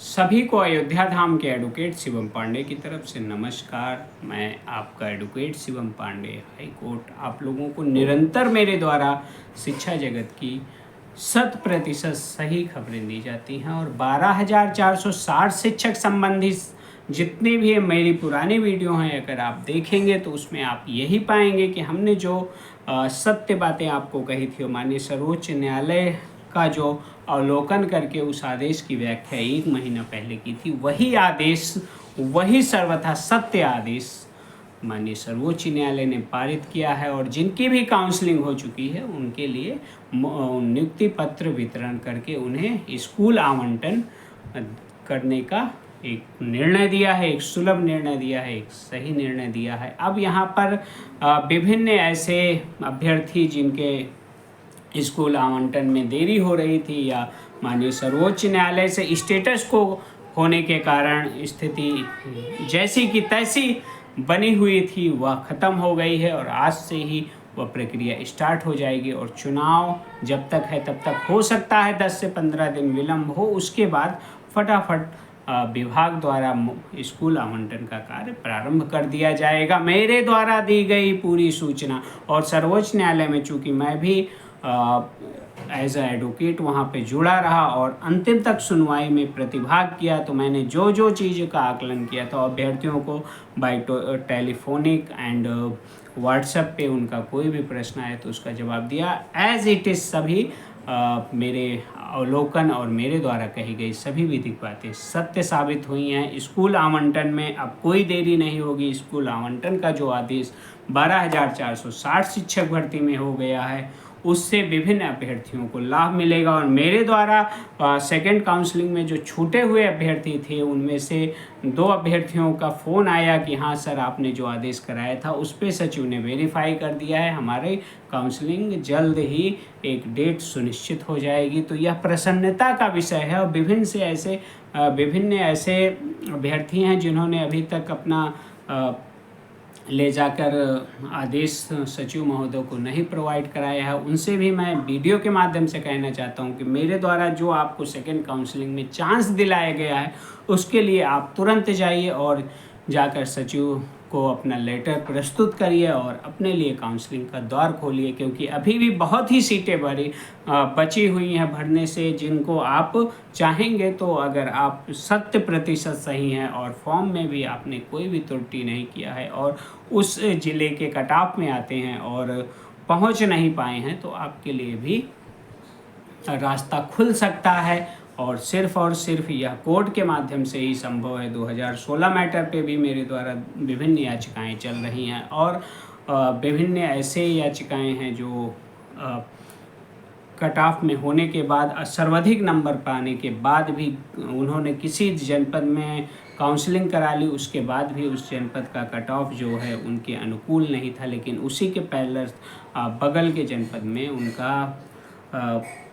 सभी को अयोध्या धाम के एडवोकेट शिवम पांडे की तरफ से नमस्कार। मैं आपका advocate Shivam Pandey, high court. आप लोगों को निरंतर मेरे द्वारा शिक्षा जगत की 100% सही खबरें दी जाती हैं और 12,460 शिक्षक संबंधी जितने भी मेरी पुरानी वीडियो हैं अगर आप देखेंगे तो उसमें आप यही पाएंगे कि हमने जो सत्य बातें आपको कही थी, माननीय सर्वोच्च न्यायालय का जो अवलोकन करके उस आदेश की व्याख्या 1 महीना पहले की थी, वही आदेश, वही सर्वथा सत्य आदेश माननीय सर्वोच्च न्यायालय ने पारित किया है और जिनकी भी काउंसलिंग हो चुकी है उनके लिए नियुक्ति पत्र वितरण करके उन्हें स्कूल आवंटन करने का एक निर्णय दिया है, एक सुलभ निर्णय दिया है, एक सही निर्णय दिया है। अब यहाँ पर विभिन्न ऐसे अभ्यर्थी जिनके स्कूल आवंटन में देरी हो रही थी या माननीय सर्वोच्च न्यायालय से स्टेटस को होने के कारण स्थिति जैसी की तैसी बनी हुई थी वह ख़त्म हो गई है और आज से ही वह प्रक्रिया स्टार्ट हो जाएगी और चुनाव जब तक है तब तक हो सकता है 10 से 15 दिन विलम्ब हो, उसके बाद फटाफट विभाग द्वारा स्कूल आवंटन का कार्य प्रारंभ कर दिया जाएगा। मेरे द्वारा दी गई पूरी सूचना और सर्वोच्च न्यायालय में चूँकि मैं भी एज अ एडवोकेट वहाँ पे जुड़ा रहा और अंतिम तक सुनवाई में प्रतिभाग किया, तो मैंने जो जो चीज़ का आकलन किया था अभ्यर्थियों को बाई टेलीफोनिक एंड व्हाट्सएप पे उनका कोई भी प्रश्न आए तो उसका जवाब दिया। एज इट इज़ सभी मेरे अवलोकन और मेरे द्वारा कही गई सभी विधिक बातें सत्य साबित हुई हैं। स्कूल आवंटन में अब कोई देरी नहीं होगी। स्कूल आवंटन का जो आदेश 12,460 शिक्षक भर्ती में हो गया है उससे विभिन्न अभ्यर्थियों को लाभ मिलेगा और मेरे द्वारा सेकंड काउंसलिंग में जो छूटे हुए अभ्यर्थी थे उनमें से 2 अभ्यर्थियों का फ़ोन आया कि हाँ सर आपने जो आदेश कराया था उस पर सचिव ने वेरीफाई कर दिया है, हमारे काउंसलिंग जल्द ही एक डेट सुनिश्चित हो जाएगी। तो यह प्रसन्नता का विषय है और विभिन्न ऐसे अभ्यर्थी हैं जिन्होंने अभी तक अपना ले जाकर आदेश सचिव महोदय को नहीं प्रोवाइड कराया है। उनसे भी मैं वीडियो के माध्यम से कहना चाहता हूं कि मेरे द्वारा जो आपको सेकंड काउंसलिंग में चांस दिलाया गया है उसके लिए आप तुरंत जाइए और जाकर सचिव को अपना लेटर प्रस्तुत करिए और अपने लिए काउंसलिंग का द्वार खोलिए, क्योंकि अभी भी बहुत ही सीटें बची हुई हैं भरने से, जिनको आप चाहेंगे तो अगर आप 100% सही हैं और फॉर्म में भी आपने कोई भी त्रुटि नहीं किया है और उस ज़िले के कट ऑफ में आते हैं और पहुंच नहीं पाए हैं तो आपके लिए भी रास्ता खुल सकता है और सिर्फ यह कोर्ट के माध्यम से ही संभव है। 2016 मैटर पे भी मेरे द्वारा विभिन्न याचिकाएं चल रही हैं और विभिन्न ऐसे याचिकाएं हैं जो कट ऑफ में होने के बाद सर्वाधिक नंबर पाने के बाद भी उन्होंने किसी जनपद में काउंसलिंग करा ली, उसके बाद भी उस जनपद का कट ऑफ जो है उनके अनुकूल नहीं था, लेकिन उसी के पैरेलल बगल के जनपद में उनका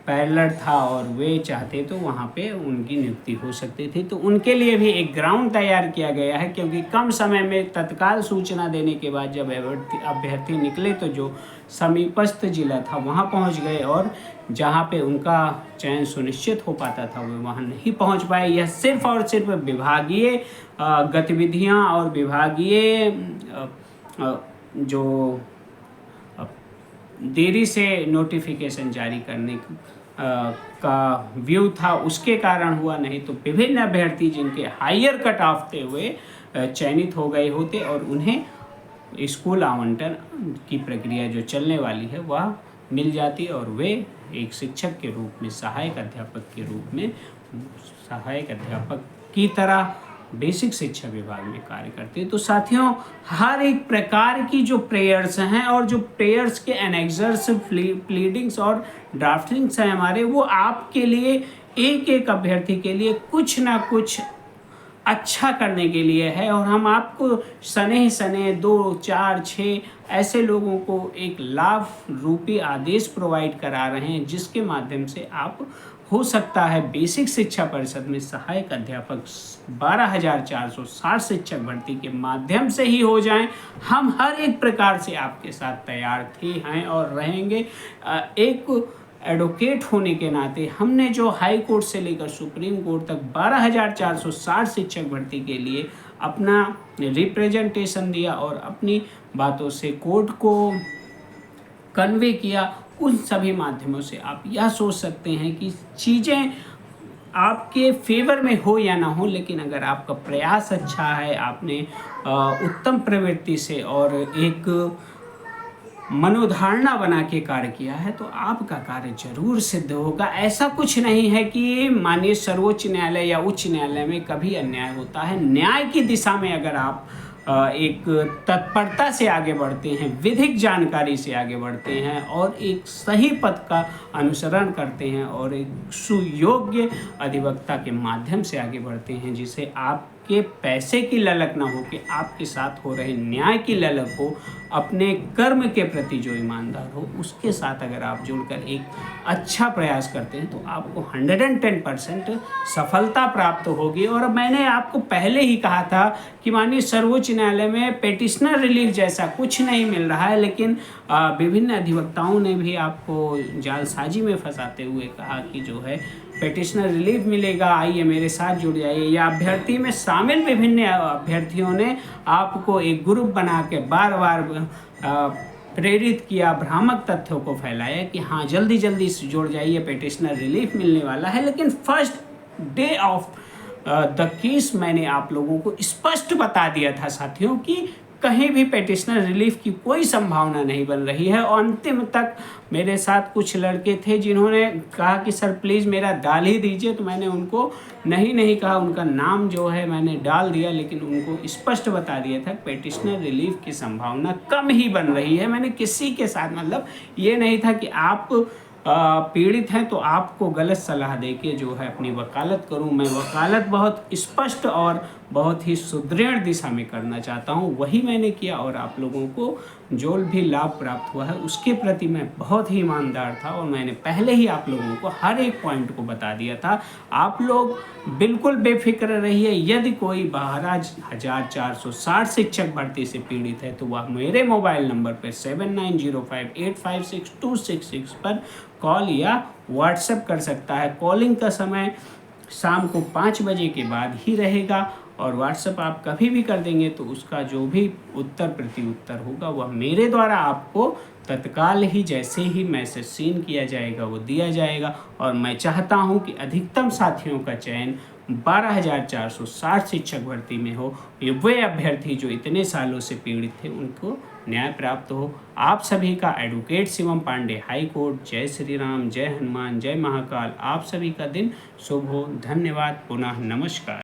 पैरेलल था और वे चाहते तो वहाँ पे उनकी नियुक्ति हो सकती थी। तो उनके लिए भी एक ग्राउंड तैयार किया गया है, क्योंकि कम समय में तत्काल सूचना देने के बाद जब अभ्यर्थी निकले तो जो समीपस्थ जिला था वहाँ पहुँच गए और जहाँ पे उनका चयन सुनिश्चित हो पाता था वे वहाँ नहीं पहुँच पाए। यह सिर्फ और सिर्फ विभागीय गतिविधियाँ और विभागीय जो देरी से नोटिफिकेशन जारी करने का व्यू था उसके कारण हुआ, नहीं तो विभिन्न अभ्यर्थी जिनके हायर कट ऑफ थे वे चयनित हो गए होते और उन्हें स्कूल आवंटन की प्रक्रिया जो चलने वाली है वह मिल जाती और वे एक शिक्षक के रूप में सहायक अध्यापक की तरह बेसिक शिक्षा विभाग में कार्य करते हैं। तो साथियों, हर एक प्रकार की जो प्रेयर्स हैं और जो प्रेयर्स के एनेक्सर्स, प्लीडिंग्स और ड्राफ्टिंग्स हैं हमारे, वो आपके लिए एक एक अभ्यर्थी के लिए कुछ ना कुछ अच्छा करने के लिए है और हम आपको सने 2, 4, 6 ऐसे लोगों को एक लाभ रूपी आदेश प्रोवाइड करा रहे हैं जिसके माध्यम से आप हो सकता है बेसिक शिक्षा परिषद में सहायक अध्यापक 12,460 शिक्षक भर्ती के माध्यम से ही हो जाएं। हम हर एक प्रकार से आपके साथ तैयार थे, हैं और रहेंगे। एक एडवोकेट होने के नाते हमने जो हाई कोर्ट से लेकर सुप्रीम कोर्ट तक 12,460 शिक्षक भर्ती के लिए अपना रिप्रेजेंटेशन दिया और अपनी बातों से कोर्ट को कन्वे किया, उन सभी माध्यमों से आप यह सोच सकते हैं कि चीज़ें आपके फेवर में हो या ना हो, लेकिन अगर आपका प्रयास अच्छा है, आपने उत्तम प्रवृत्ति से और एक मनोधारणा बना के कार्य किया है तो आपका कार्य जरूर सिद्ध होगा। ऐसा कुछ नहीं है कि माननीय सर्वोच्च न्यायालय या उच्च न्यायालय में कभी अन्याय होता है। न्याय की दिशा में अगर आप एक तत्परता से आगे बढ़ते हैं, विधिक जानकारी से आगे बढ़ते हैं और एक सही पथ का अनुसरण करते हैं और एक सुयोग्य अधिवक्ता के माध्यम से आगे बढ़ते हैं, जिसे आपके पैसे की ललक ना हो कि आपके साथ हो रहे न्याय की ललक हो, अपने कर्म के प्रति जो ईमानदार हो उसके साथ अगर आप जुड़कर एक अच्छा प्रयास करते हैं तो आपको 110% सफलता प्राप्त होगी। और मैंने आपको पहले ही कहा था कि माननीय सर्वोच्च न्यायालय में पेटिशनर रिलीफ जैसा कुछ नहीं मिल रहा है, लेकिन विभिन्न अधिवक्ताओं ने भी आपको जालसाजी में फंसाते हुए कहा कि जो है पेटिशनर रिलीफ मिलेगा, आइए मेरे साथ जुड़ जाइए। या अभ्यर्थी में शामिल विभिन्न अभ्यर्थियों ने आपको एक ग्रुप बना के बार बार प्रेरित किया, भ्रामक तथ्यों को फैलाया कि हाँ जल्दी जल्दी जुड़ जाइए, पेटिशनर रिलीफ मिलने वाला है। लेकिन first day of the case मैंने आप लोगों को स्पष्ट बता दिया था साथियों कि कहीं भी पेटिशनर रिलीफ की कोई संभावना नहीं बन रही है। और अंतिम तक मेरे साथ कुछ लड़के थे जिन्होंने कहा कि सर प्लीज़ मेरा डाल ही दीजिए, तो मैंने उनको नहीं कहा, उनका नाम जो है मैंने डाल दिया, लेकिन उनको स्पष्ट बता दिया था पेटिशनर रिलीफ की संभावना कम ही बन रही है। मैंने किसी के साथ मतलब ये नहीं था कि आप पीड़ित हैं तो आपको गलत सलाह देके जो है अपनी वकालत करूं। मैं वकालत बहुत स्पष्ट और बहुत ही सुदृढ़ दिशा में करना चाहता हूं, वही मैंने किया और आप लोगों को जो भी लाभ प्राप्त हुआ है उसके प्रति मैं बहुत ही ईमानदार था और मैंने पहले ही आप लोगों को हर एक पॉइंट को बता दिया था। आप लोग बिल्कुल बेफिक्र रहिए, यदि कोई 12,460 शिक्षक भर्ती से पीड़ित है तो वह मेरे मोबाइल नंबर पर 7905856266 पर कॉल या व्हाट्सएप कर सकता है। कॉलिंग का समय शाम को 5 बजे के बाद ही रहेगा और व्हाट्सएप आप कभी भी कर देंगे तो उसका जो भी उत्तर प्रत्युत्तर होगा वह मेरे द्वारा आपको तत्काल ही जैसे ही मैसेज सीन किया जाएगा वो दिया जाएगा। और मैं चाहता हूं कि अधिकतम साथियों का चयन 12,460 शिक्षक भर्ती में हो। वे अभ्यर्थी जो इतने सालों से पीड़ित थे उनको न्याय प्राप्त हो। आप सभी का advocate Shivam Pandey, high court. जय श्री राम, जय हनुमान, जय महाकाल। आप सभी का दिन शुभ हो। धन्यवाद। पुनः नमस्कार।